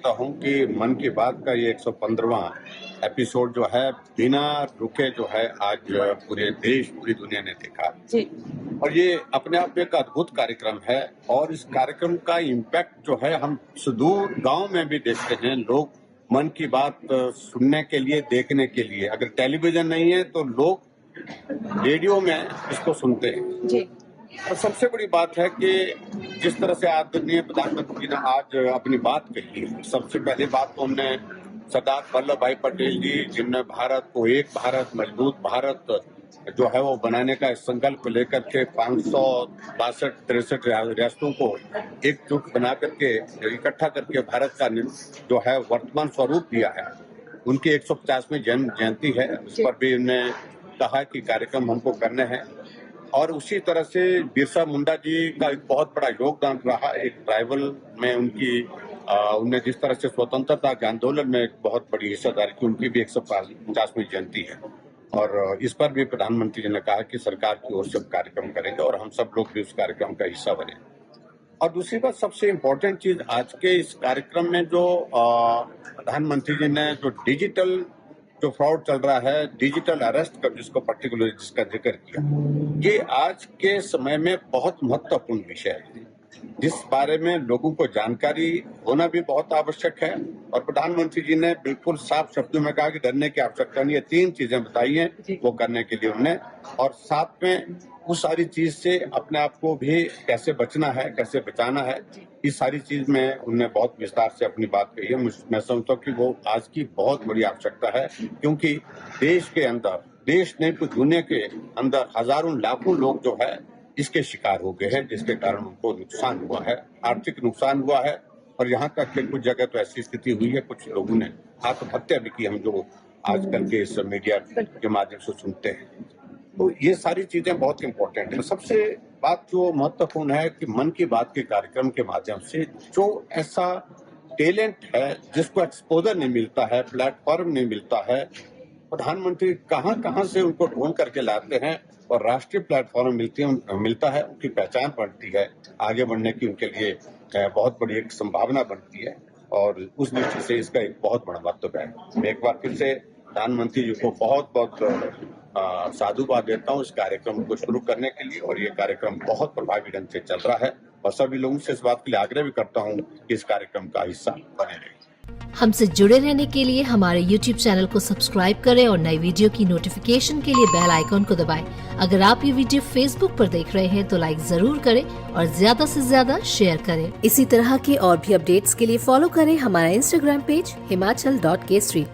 करता हूं कि मन की बात का ये 115वां एपिसोड जो है बिना रुके जो है आज पूरे देश पूरी दुनिया ने देखा जी। और ये अपने आप में एक अद्भुत कार्यक्रम है और इस कार्यक्रम का इम्पैक्ट जो है हम सुदूर गांव में भी देखते हैं। लोग मन की बात सुनने के लिए देखने के लिए, अगर टेलीविजन नहीं है तो लोग रेडियो में इसको सुनते हैं जी। और सबसे बड़ी बात है कि जिस तरह से आदरणीय प्रधानमंत्री ने आज अपनी बात कही है, सबसे पहली बात तो हमने सरदार वल्लभ भाई पटेल जी जिनने भारत को एक भारत मजबूत भारत जो है वो बनाने का संकल्प लेकर के 562-63 रियासतों को एकजुट बना करके इकट्ठा करके भारत का जो है वर्तमान स्वरूप दिया है। उनकी 150वीं जन्म जयंती है, उस पर भी उन्होंने कहा कि कार्यक्रम हमको करने हैं और उसी तरह से बिरसा मुंडा जी का एक बहुत बड़ा योगदान रहा। एक ट्राइबल में उनने जिस तरह से स्वतंत्रता के आंदोलन में एक बहुत बड़ी हिस्सेदारी की, उनकी भी 150वीं जयंती है और इस पर भी प्रधानमंत्री जी ने कहा कि सरकार की ओर से कार्यक्रम करेंगे और हम सब लोग भी उस कार्यक्रम का हिस्सा बने। और दूसरी बात, सबसे इम्पोर्टेंट चीज आज के इस कार्यक्रम में जो प्रधानमंत्री जी ने जो डिजिटल जो फ्रॉड चल रहा है, डिजिटल अरेस्ट का जिसको पर्टिकुलर जिसका जिक्र किया, ये आज के समय में बहुत महत्वपूर्ण विषय है जिस बारे में लोगों को जानकारी होना भी बहुत आवश्यक है। और प्रधानमंत्री जी ने बिल्कुल साफ शब्दों में कहा कि डरने की आवश्यकता नहीं है। 3 चीजें बताई हैं वो करने के लिए उन्हें, और साथ में उस सारी चीज से अपने आप को भी कैसे बचना है, कैसे बचाना है, इस सारी चीज में उन्होंने बहुत विस्तार से अपनी बात कही है। मैं समझता हूँ कि वो आज की बहुत बड़ी आवश्यकता है, क्योंकि देश के अंदर, देश नहीं तो दुनिया के अंदर हजारों लाखों लोग जो है इसके शिकार हो गए हैं, जिसके कारण उनको नुकसान हुआ है, आर्थिक नुकसान हुआ है। और यहाँ तक कि कुछ जगह तो ऐसी स्थिति हुई है, कुछ लोगों ने आत्महत्या भी की, हम जो आजकल के इस मीडिया के माध्यम से सुनते हैं। तो ये सारी चीजें बहुत इंपॉर्टेंट है। सबसे बात जो महत्वपूर्ण है कि मन की बात के कार्यक्रम के माध्यम से जो ऐसा टैलेंट है जिसको एक्सपोजर नहीं मिलता है, प्लेटफॉर्म नहीं मिलता है, प्रधानमंत्री कहां से उनको ढूंढ करके लाते हैं और राष्ट्रीय प्लेटफॉर्म मिलता है, उनकी पहचान बढ़ती है, आगे बढ़ने की उनके लिए बहुत बड़ी एक संभावना बनती है और उस दृष्टि से इसका एक बहुत बड़ा महत्व है। मैं एक बार फिर से प्रधानमंत्री जी को बहुत बहुत साधुवाद देता हूँ इस कार्यक्रम को शुरू करने के लिए, और ये कार्यक्रम बहुत प्रभावी ढंग से चल रहा है और सभी लोगों से इस बात के लिए आग्रह भी करता हूँ कि इस कार्यक्रम का हिस्सा बने रहे। हमसे जुड़े रहने के लिए हमारे YouTube चैनल को सब्सक्राइब करें और नई वीडियो की नोटिफिकेशन के लिए बेल आइकॉन को दबाएं। अगर आप ये वीडियो Facebook पर देख रहे हैं तो लाइक जरूर करें और ज्यादा से ज्यादा शेयर करें। इसी तरह के और भी अपडेट्स के लिए फॉलो करें हमारा Instagram पेज himachal.केसरी।